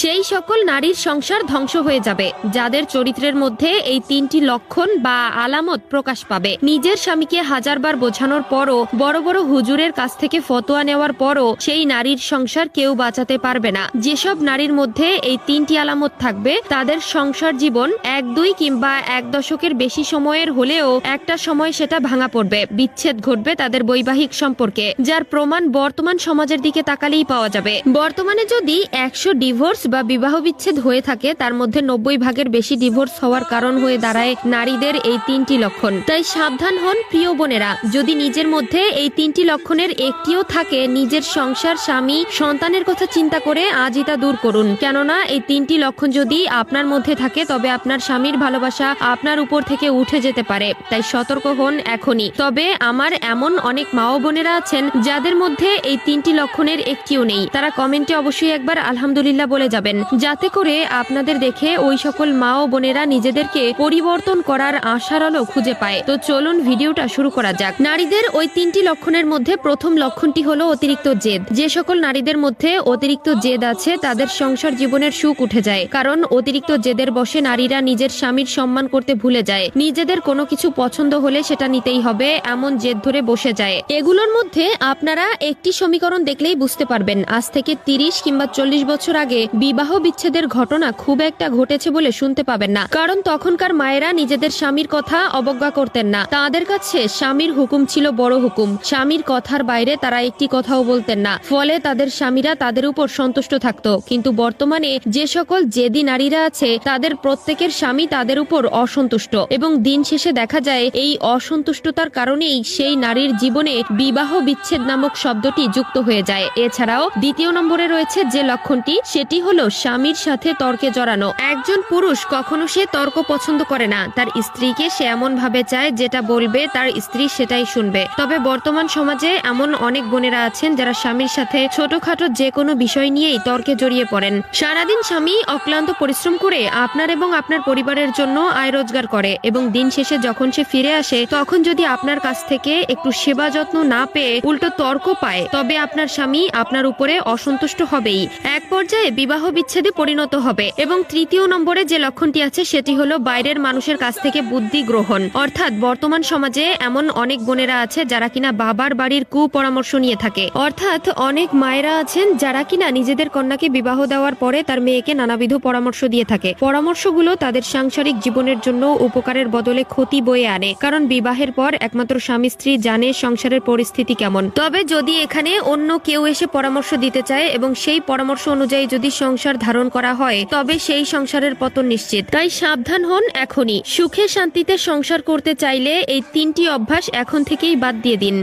সেই সকল নারীর সংসার ধ্বংস হয়ে যাবে যাদের চরিত্রের মধ্যে এই তিনটি লক্ষণ বা আলামত প্রকাশ পাবে। নিজের স্বামীকে হাজারবার বোঝানোর পরও, বড় বড় হুজুরের কাছ থেকে ফতোয়া নেওয়ার পরও সেই নারীর সংসার কেউ বাঁচাতে পারবে না। যেসব নারীর মধ্যে এই তিনটি আলামত থাকবে তাদের সংসার জীবন 1-2 কিংবা 1 দশকের বেশি সময়ের হলেও একটা সময় সেটা ভাঙা পড়বে, বিচ্ছেদ ঘটবে তাদের বৈবাহিক সম্পর্কে, যার প্রমাণ বর্তমান সমাজের দিকে তাকালেই পাওয়া যাবে। বর্তমানে যদি 100 ডিভোর্স বা বিবাহ বিচ্ছেদ হয়ে থাকে তার মধ্যে 90 ভাগের বেশি ডিভোর্স হওয়ার কারণ হয়ে দাঁড়ায় নারীদের এই তিনটি লক্ষণ। তাই সাবধান হন প্রিয় বোনেরা, যদি নিজের মধ্যে এই তিনটি লক্ষণের একটিও থাকে, নিজের সংসার, স্বামী, সন্তানের কথা চিন্তা করে আজই তা দূর করুন। কেননা এই তিনটি লক্ষণ যদি আপনার মধ্যে থাকে তবে আপনার স্বামীর ভালোবাসা আপনার উপর থেকে উঠে যেতে পারে। তাই সতর্ক হন এখনই। তবে আমার এমন অনেক মা ও বোনেরা আছেন যাদের মধ্যে এই তিনটি লক্ষণের একটিও নেই, তারা কমেন্টে অবশ্যই একবার আলহামদুলিল্লাহ বলে যাবেন, যাতে করে আপনাদের দেখে ওই সকল মা ও বোনেরা নিজেদেরকে পরিবর্তন করার আশার আলো খুঁজে পায়। তো চলুন ভিডিওটা শুরু করা যাক। নারীদের ওই তিনটি লক্ষণের মধ্যে প্রথম লক্ষণটি হলো অতিরিক্ত জেদ। যে সকল নারীদের মধ্যে অতিরিক্ত জেদ আছে তাদের সংসার জীবনের সুখ উঠে যায়, কারণ অতিরিক্ত জেদের বশে নারীরা নিজের স্বামীর সম্মান করতে ভুলে যায়। নিজেদের কোনো কিছু পছন্দ হলে সেটা নিতেই হবে এমন জেদ ধরে বসে যায়। এগুলোর মধ্যে আপনারা একটি সমীকরণ দেখলেই বুঝতে পারবেন আজ থেকে 30 কিংবা 40 বছর আগে বিবাহ বিচ্ছেদের ঘটনা খুব একটা ঘটেছে বলে শুনতে পাবেন না, কারণ তখনকার মায়েরা নিজেদের স্বামীর কথা অবজ্ঞা করতেন না। তাদের কাছে স্বামীর হুকুম ছিল বড় হুকুম, স্বামীর কথার বাইরে তারা একটি কথাও বলতেন না, ফলে তাদের স্বামীরা তাদের উপর সন্তুষ্ট থাকত। কিন্তু বর্তমানে যে সকল জেদি নারীরা আছে তাদের প্রত্যেকের স্বামী তাদের উপর অসন্তুষ্ট, এবং দিন শেষে দেখা যায় এই অসন্তুষ্টতার কারণেই সেই নারীর জীবনে বিবাহ বিচ্ছেদ নামক শব্দটি যুক্ত হয়ে যায়। এছাড়াও দ্বিতীয় নম্বরে রয়েছে যে লক্ষণটি, সেটি হলো স্বামীর সাথে তর্কে জড়ানো। একজন পুরুষ কখনো সে তর্ক পছন্দ করে না, তার স্ত্রীকে সে এমন ভাবে চায় যেটা বলবে তার স্ত্রী সেটাই শুনবে। তবে বর্তমান সমাজে এমন অনেক বোনেরা আছেন যারা স্বামীর সাথে ছোটখাটো যে কোনো বিষয় নিয়েই তর্কে জড়িয়ে পড়েন। সারাদিন স্বামী অক্লান্ত পরিশ্রম করে আপনার এবং আপনার পরিবারের জন্য আয় রোজগার করে, এবং দিন শেষে যখন সে ফিরে আসে তখন যদি আপনার কাছ থেকে একটু সেবা যত্ন না পেয়ে উল্টো তর্ক পায়, তবে আপনার স্বামী আপনার উপরে অসন্তুষ্ট হবেই, এক পর্যায়ে বিবাহ বিচ্ছেদে পরিণত হবে। এবং তৃতীয় নম্বরে যে লক্ষণটি আছে সেটি হলো বাইরের মানুষের কাছ থেকে বুদ্ধি গ্রহণ। অর্থাৎ বর্তমান সমাজে এমন অনেক বোনেরা আছে যারা কিনা বাবার বাড়ির কুপরামর্শ নিয়ে থাকে। অর্থাৎ অনেক মায়েরা আছেন যারা কিনা নিজেদের কন্যাকে বিবাহ দেওয়ার পরে তার মেয়েকে নানাবিধ পরামর্শ দিয়ে থাকে। পরামর্শগুলো তাদের সাংসারিক জীবনের জন্য উপকারের বদলে ক্ষতি বয়ে আনে, কারণ বিবাহের পর একমাত্র স্বামী স্ত্রী জানে সংসারের পরিস্থিতি কেমন। তবে যদি এখানে অন্য কেউ এসে পরামর্শ দিতে চায় এবং সেই পরামর্শ অনুযায়ী যদি সংসার ধারণ করা হয় তবে সেই সংসারের পতন নিশ্চিত। তাই সাবধান হন এখনই। সুখে শান্তিতে সংসার করতে চাইলে এই তিনটি অভ্যাস এখন থেকেই বাদ দিয়ে দিন।